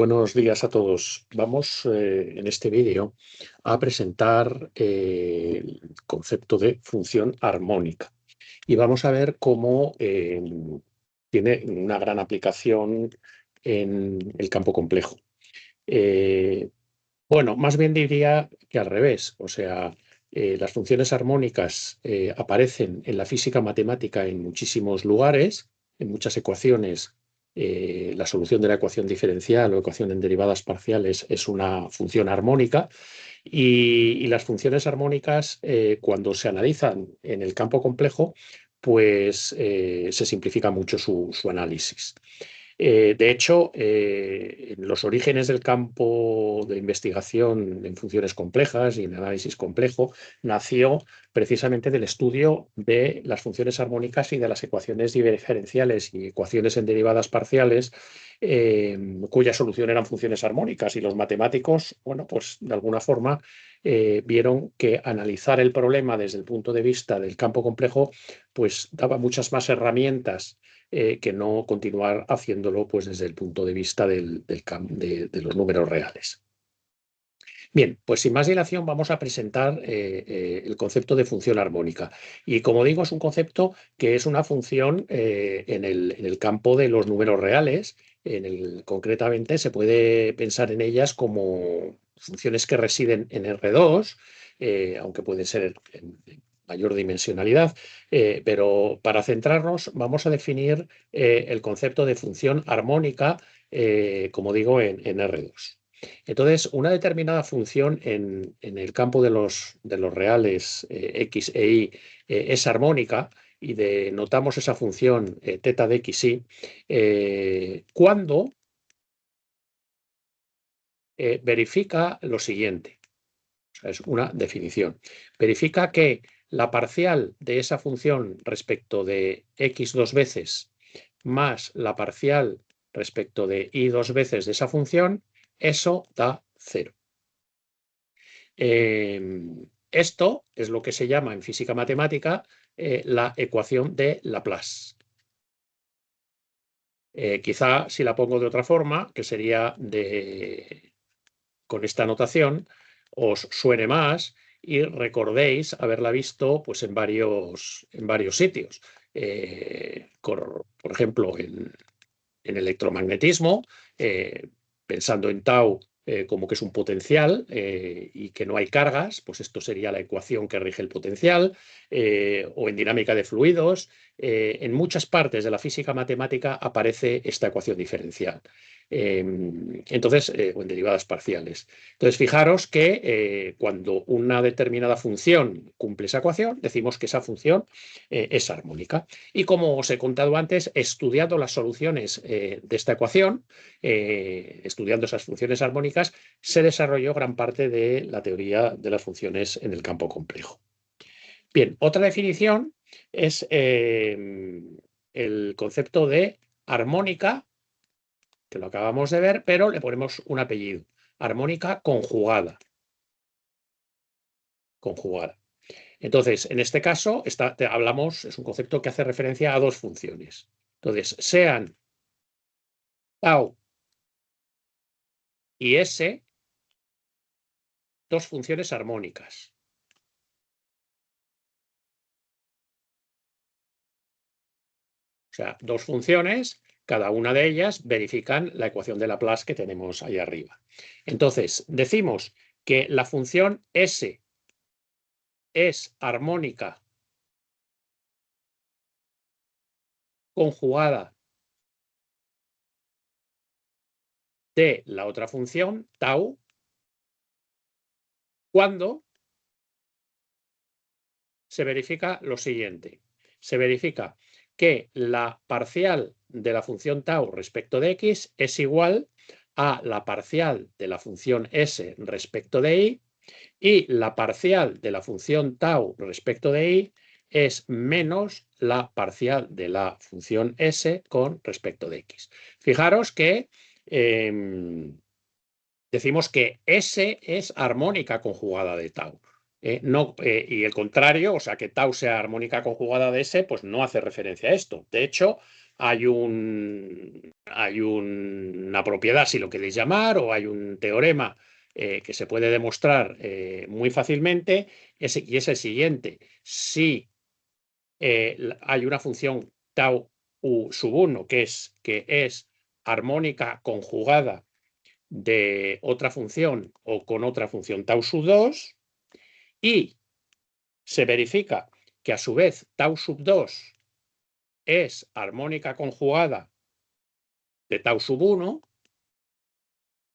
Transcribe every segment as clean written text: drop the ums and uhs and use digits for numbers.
Buenos días a todos. Vamos en este vídeo a presentar el concepto de función armónica y vamos a ver cómo tiene una gran aplicación en el campo complejo. Bueno, más bien diría que al revés, o sea, las funciones armónicas aparecen en la física matemática en muchísimos lugares, en muchas ecuaciones. La solución de la ecuación diferencial o ecuación en derivadas parciales es una función armónica y las funciones armónicas, cuando se analizan en el campo complejo, pues se simplifica mucho su análisis. De hecho, en los orígenes del campo de investigación en funciones complejas y en análisis complejo nació precisamente del estudio de las funciones armónicas y de las ecuaciones diferenciales y ecuaciones en derivadas parciales, cuya solución eran funciones armónicas. Y los matemáticos, bueno, pues de alguna forma vieron que analizar el problema desde el punto de vista del campo complejo, pues daba muchas más herramientas que no continuar haciéndolo pues, desde el punto de vista de los números reales. Bien, pues sin más dilación vamos a presentar el concepto de función armónica. Y como digo, es un concepto que es una función en el campo de los números reales. Concretamente se puede pensar en ellas como funciones que residen en R2, aunque pueden ser en mayor dimensionalidad, pero para centrarnos vamos a definir el concepto de función armónica, como digo, en R2. Entonces, una determinada función en el campo de los reales x e y es armónica y denotamos esa función teta de x y cuando verifica lo siguiente. O sea, es una definición. Verifica que la parcial de esa función respecto de x dos veces más la parcial respecto de y dos veces de esa función, eso da 0. Esto es lo que se llama en física matemática la ecuación de Laplace. Quizá si la pongo de otra forma, que sería con esta notación, os suene más y recordéis haberla visto pues, en varios sitios. Por ejemplo, en electromagnetismo, pensando en tau como que es un potencial y que no hay cargas, pues esto sería la ecuación que rige el potencial, o en dinámica de fluidos. En muchas partes de la física matemática aparece esta ecuación diferencial. Entonces, o en derivadas parciales. Entonces, fijaros que cuando una determinada función cumple esa ecuación, decimos que esa función es armónica. Y como os he contado antes, estudiando las soluciones de esta ecuación, estudiando esas funciones armónicas, se desarrolló gran parte de la teoría de las funciones en el campo complejo. Bien, otra definición es el concepto de armónica, que lo acabamos de ver, pero le ponemos un apellido. Armónica conjugada. Conjugada. Entonces, en este caso, hablamos, es un concepto que hace referencia a dos funciones. Entonces, sean tau y s, dos funciones armónicas. O sea, dos funciones, cada una de ellas verifican la ecuación de Laplace que tenemos ahí arriba. Entonces, decimos que la función s es armónica conjugada de la otra función, tau, cuando se verifica lo siguiente. Se verifica que la parcial de la función tau respecto de x es igual a la parcial de la función s respecto de y la parcial de la función tau respecto de y es menos la parcial de la función s con respecto de x. Fijaros que decimos que s es armónica conjugada de tau. Y el contrario, o sea, que tau sea armónica conjugada de s, pues no hace referencia a esto. De hecho, hay una una propiedad, si lo queréis llamar, o hay un teorema que se puede demostrar muy fácilmente, y es el siguiente. Si hay una función tau u sub 1 que es armónica conjugada de otra función o con otra función tau sub 2, y se verifica que a su vez tau sub 2 es armónica conjugada de tau sub 1,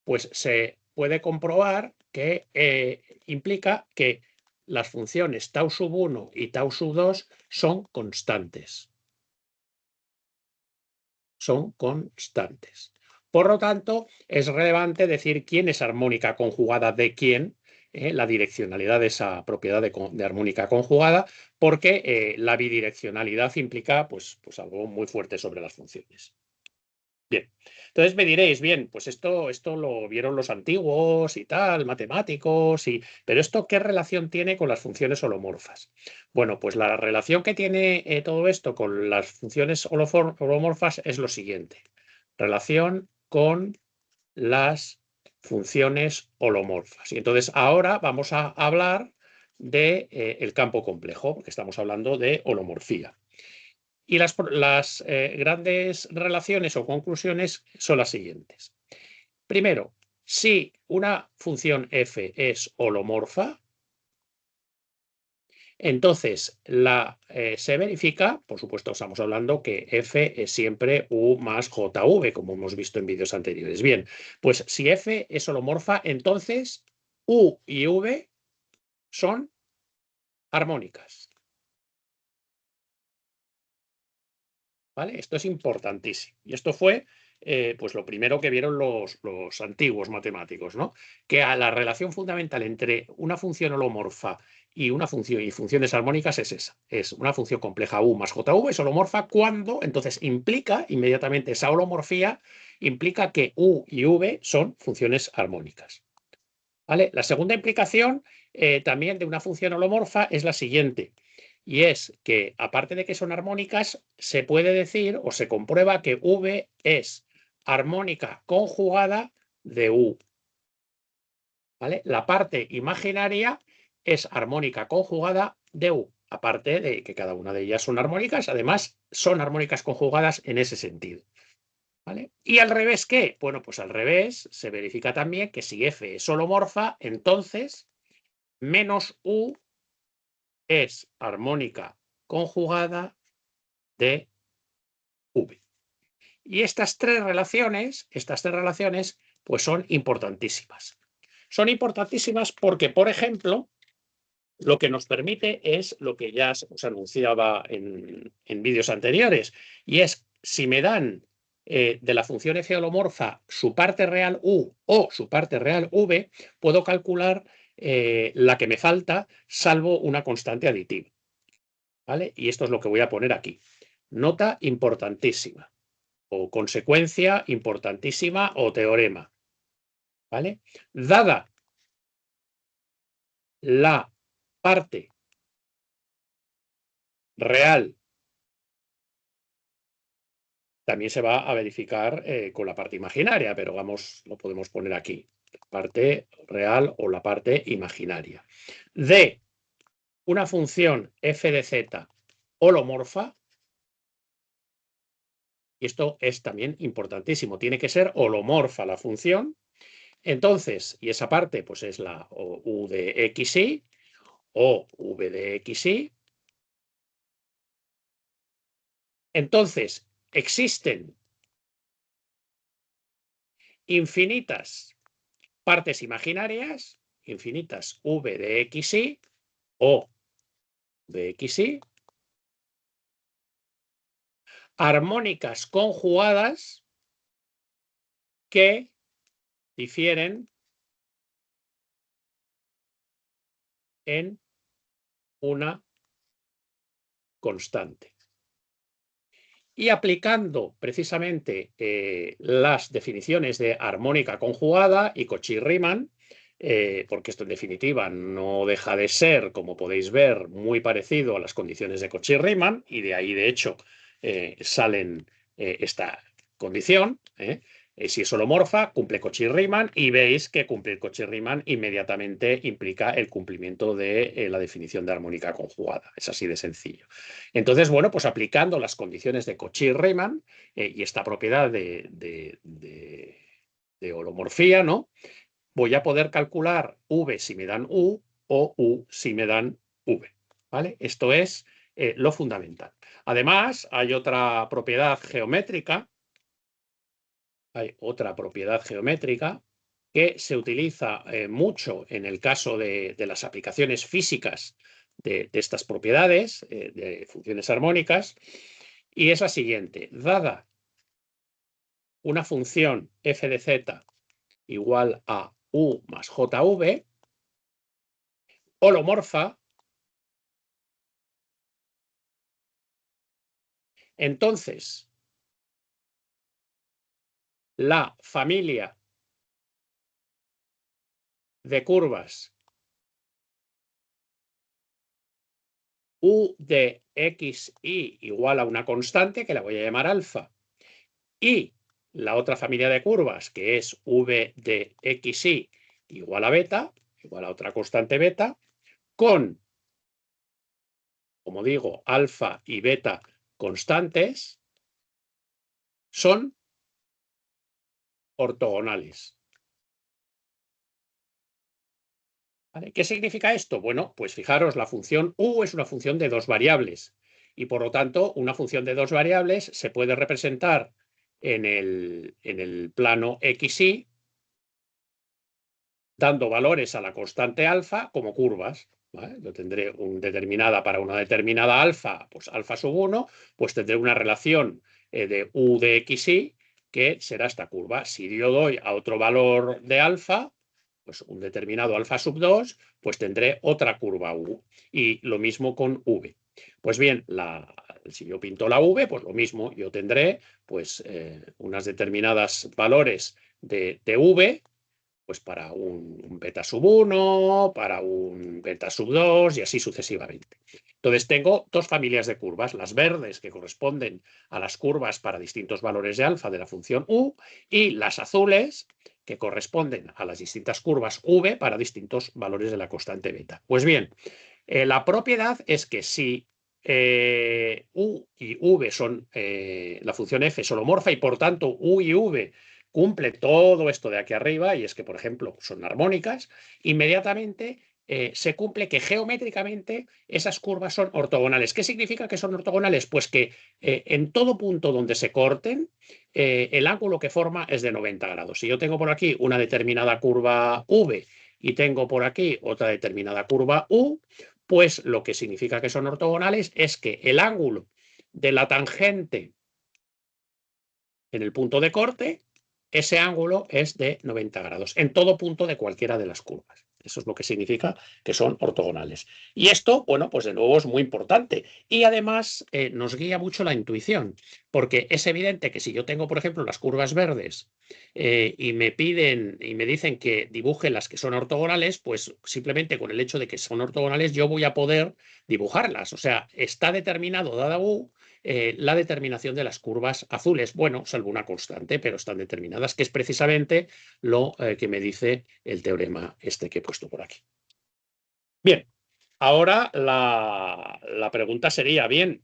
pues se puede comprobar que implica que las funciones tau sub 1 y tau sub 2 son constantes. Son constantes. Por lo tanto, es relevante decir quién es armónica conjugada de quién, la direccionalidad de esa propiedad de armónica conjugada, porque la bidireccionalidad implica pues algo muy fuerte sobre las funciones. Bien, entonces me diréis, bien, pues esto lo vieron los antiguos y tal, matemáticos, pero ¿esto qué relación tiene con las funciones holomorfas? Bueno, pues la relación que tiene todo esto con las funciones holomorfas es lo siguiente. Relación con las funciones holomorfas. Y entonces ahora vamos a hablar de el campo complejo, porque estamos hablando de holomorfía. Y las grandes relaciones o conclusiones son las siguientes. Primero, si una función f es holomorfa, entonces se verifica, por supuesto estamos hablando que f es siempre u más jv, como hemos visto en vídeos anteriores. Bien, pues si f es holomorfa, entonces u y v son armónicas. ¿Vale? Esto es importantísimo. Y esto fue pues lo primero que vieron los antiguos matemáticos, ¿no? Que a la relación fundamental entre una función holomorfa y una función y funciones armónicas es esa. Es una función compleja u más jv es holomorfa cuando, entonces implica inmediatamente esa holomorfía, implica que u y v son funciones armónicas. ¿Vale? La segunda implicación también de una función holomorfa es la siguiente. Y es que, aparte de que son armónicas, se puede decir o se comprueba que V es armónica conjugada de U. ¿Vale? La parte imaginaria es armónica conjugada de U. Aparte de que cada una de ellas son armónicas, además son armónicas conjugadas en ese sentido. ¿Vale? ¿Y al revés qué? Bueno, pues al revés se verifica también que si F es holomorfa, entonces menos U es armónica conjugada de V. Y estas tres relaciones, pues son importantísimas. Son importantísimas porque, por ejemplo, lo que nos permite es lo que ya os anunciaba en vídeos anteriores, y es si me dan de la función f holomorfa su parte real u o su parte real v, puedo calcular la que me falta, salvo una constante aditiva. ¿Vale? Y esto es lo que voy a poner aquí. Nota importantísima, o consecuencia importantísima, o teorema. ¿Vale? Dada la parte real, también se va a verificar con la parte imaginaria, pero vamos, lo podemos poner aquí. Parte real o la parte imaginaria. De una función f de z holomorfa, y esto es también importantísimo, tiene que ser holomorfa la función. Entonces, y esa parte pues es la u de xy o v de xy. Entonces, existen infinitas partes imaginarias, infinitas v de xy o de xy, armónicas conjugadas que difieren en una constante. Y aplicando precisamente las definiciones de armónica conjugada y Cauchy-Riemann, porque esto en definitiva no deja de ser, como podéis ver, muy parecido a las condiciones de Cauchy-Riemann, y de ahí de hecho salen esta condición, Si es holomorfa, cumple Cauchy-Riemann y veis que cumplir Cauchy-Riemann inmediatamente implica el cumplimiento de la definición de armónica conjugada. Es así de sencillo. Entonces, bueno, pues aplicando las condiciones de Cauchy-Riemann y esta propiedad de holomorfía, ¿no? Voy a poder calcular V si me dan U o U si me dan V. ¿Vale? Esto es lo fundamental. Además, hay otra propiedad geométrica. Hay otra propiedad geométrica que se utiliza mucho en el caso de las aplicaciones físicas de estas propiedades, de funciones armónicas, y es la siguiente. Dada una función f de z igual a u más jv, holomorfa, entonces la familia de curvas u de xi igual a una constante, que la voy a llamar alfa, y la otra familia de curvas, que es v de xi igual a beta, igual a otra constante beta, con, como digo, alfa y beta constantes, son ortogonales. ¿Vale? ¿Qué significa esto? Bueno, pues fijaros, la función u es una función de dos variables y por lo tanto una función de dos variables se puede representar en el plano xy dando valores a la constante alfa como curvas. ¿Vale? Yo tendré determinada para una determinada alfa, pues alfa sub 1, pues tendré una relación de u de xy que será esta curva. Si yo doy a otro valor de alfa, pues un determinado alfa sub 2, pues tendré otra curva u. Y lo mismo con v. Pues bien, si yo pinto la v, pues lo mismo, yo tendré pues unas determinadas valores de v, pues para un beta sub 1, para un beta sub 2 y así sucesivamente. Entonces tengo dos familias de curvas, las verdes que corresponden a las curvas para distintos valores de alfa de la función u y las azules que corresponden a las distintas curvas v para distintos valores de la constante beta. Pues bien, la propiedad es que si u y v son, la función f es holomorfa y por tanto u y v cumple todo esto de aquí arriba, y es que, por ejemplo, son armónicas, inmediatamente se cumple que geométricamente esas curvas son ortogonales. ¿Qué significa que son ortogonales? Pues que en todo punto donde se corten, el ángulo que forma es de 90 grados. Si yo tengo por aquí una determinada curva V y tengo por aquí otra determinada curva U, pues lo que significa que son ortogonales es que el ángulo de la tangente en el punto de corte, ese ángulo es de 90 grados en todo punto de cualquiera de las curvas. Eso es lo que significa que son ortogonales. Y esto, bueno, pues de nuevo es muy importante. Y además nos guía mucho la intuición, porque es evidente que si yo tengo, por ejemplo, las curvas verdes y me piden y me dicen que dibuje las que son ortogonales, pues simplemente con el hecho de que son ortogonales yo voy a poder dibujarlas. O sea, está determinado, dada U, la determinación de las curvas azules. Bueno, salvo una constante, pero están determinadas, que es precisamente lo que me dice el teorema este que he puesto por aquí. Bien, ahora la pregunta sería, bien,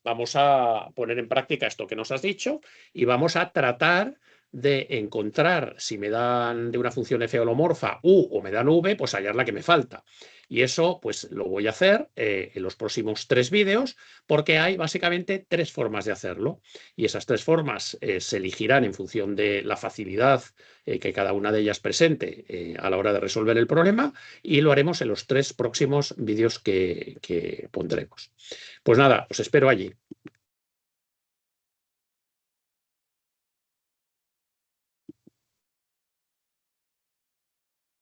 vamos a poner en práctica esto que nos has dicho y vamos a tratar de encontrar, si me dan de una función f holomorfa u o me dan v, pues hallar la que me falta. Y eso pues lo voy a hacer en los próximos 3 vídeos, porque hay básicamente 3 formas de hacerlo. Y esas 3 formas se elegirán en función de la facilidad que cada una de ellas presente a la hora de resolver el problema, y lo haremos en los 3 próximos vídeos que pondremos. Pues nada, os espero allí.